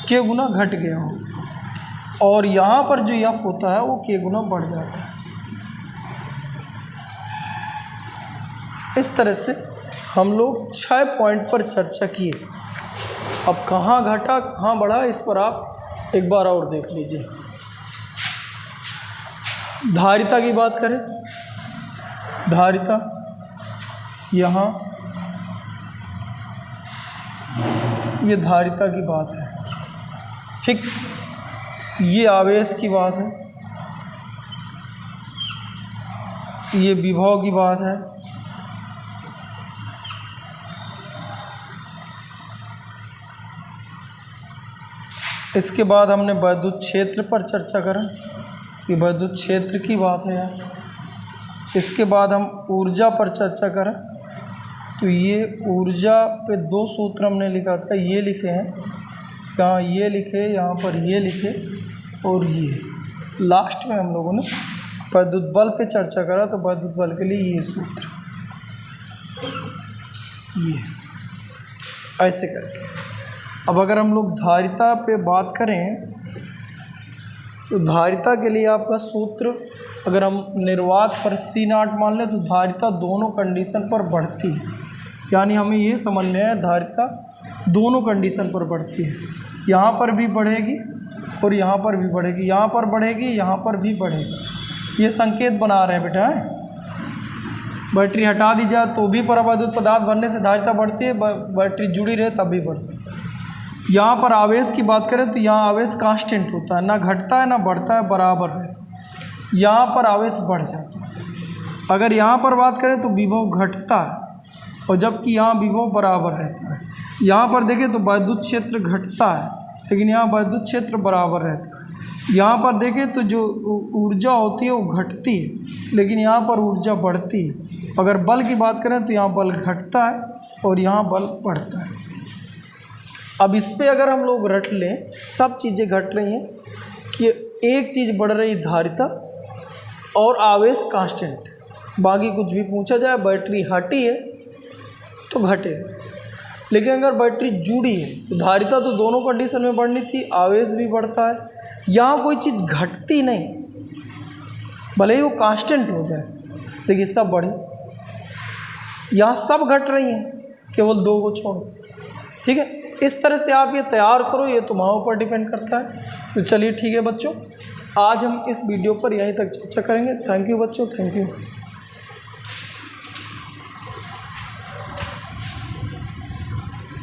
के गुना घट गया होगा। और यहाँ पर जो यफ होता है वो के गुना बढ़ जाता है। इस तरह से हम लोग 6 पॉइंट पर चर्चा किए। अब कहाँ घटा कहाँ बढ़ा इस पर आप एक बार और देख लीजिए। धारिता की बात करें, धारिता यहाँ ये धारिता की बात है, ठीक, ये आवेश की बात है, ये विभव की बात है, इसके बाद हमने वैद्युत क्षेत्र पर चर्चा करा, ये वैद्युत क्षेत्र की बात है यार। इसके बाद हम ऊर्जा पर चर्चा करें तो ये ऊर्जा पे 2 सूत्र हमने लिखा था, ये लिखे हैं, यहाँ ये लिखे, यहाँ पर ये लिखे, और ये लास्ट में हम लोगों ने वैद्युत बल पे चर्चा करा तो वैद्युत बल के लिए ये सूत्र, ये ऐसे करके। अब अगर हम लोग धारिता पे बात करें तो धारिता के लिए आपका सूत्र अगर हम निर्वात पर सी नाट मान लें तो धारिता दोनों कंडीशन पर बढ़ती है, यानी हमें ये समझना है धारिता दोनों कंडीशन पर बढ़ती है, यहाँ पर भी बढ़ेगी और यहाँ पर भी बढ़ेगी, यहाँ पर बढ़ेगी यहाँ पर भी बढ़ेगी। ये संकेत बना रहे हैं बेटा, बैटरी हटा दी जाए तो भी परावैद्युत पदार्थ बनने से धारिता बढ़ती है, बैटरी जुड़ी रहे तब भी बढ़ती है। यहाँ पर आवेश की बात करें तो यहाँ आवेश कांस्टेंट होता है, ना घटता है ना बढ़ता है, बराबर रहता है। यहाँ पर आवेश बढ़ जाता है। अगर यहाँ पर बात करें तो विभव घटता है और जबकि यहाँ विभव बराबर रहता है। यहाँ पर देखें तो वैद्युत क्षेत्र घटता है लेकिन यहाँ वैद्युत क्षेत्र बराबर रहता है। यहाँ पर देखें तो जो ऊर्जा होती है वो घटती है लेकिन यहाँ पर ऊर्जा बढ़ती है। अगर बल की बात करें तो यहाँ बल घटता है और यहाँ बल बढ़ता है। अब इस पे अगर हम लोग रट लें, सब चीज़ें घट रही हैं कि एक चीज़ बढ़ रही धारिता और आवेश कांस्टेंट, बाकी कुछ भी पूछा जाए बैटरी हटी है तो घटेगा, लेकिन अगर बैटरी जुड़ी है तो धारिता तो दोनों कंडीशन में बढ़नी थी, आवेश भी बढ़ता है। यहाँ कोई चीज़ घटती नहीं, भले ही वो कांस्टेंट हो जाए, देखिए सब बढ़े, यहाँ सब घट रही हैं, केवल 2 को छोड़, ठीक है। इस तरह से आप ये तैयार करो, ये तुम्हारे ऊपर डिपेंड करता है। तो चलिए ठीक है बच्चों, आज हम इस वीडियो पर यहीं तक चर्चा करेंगे। थैंक यू बच्चों, थैंक यू।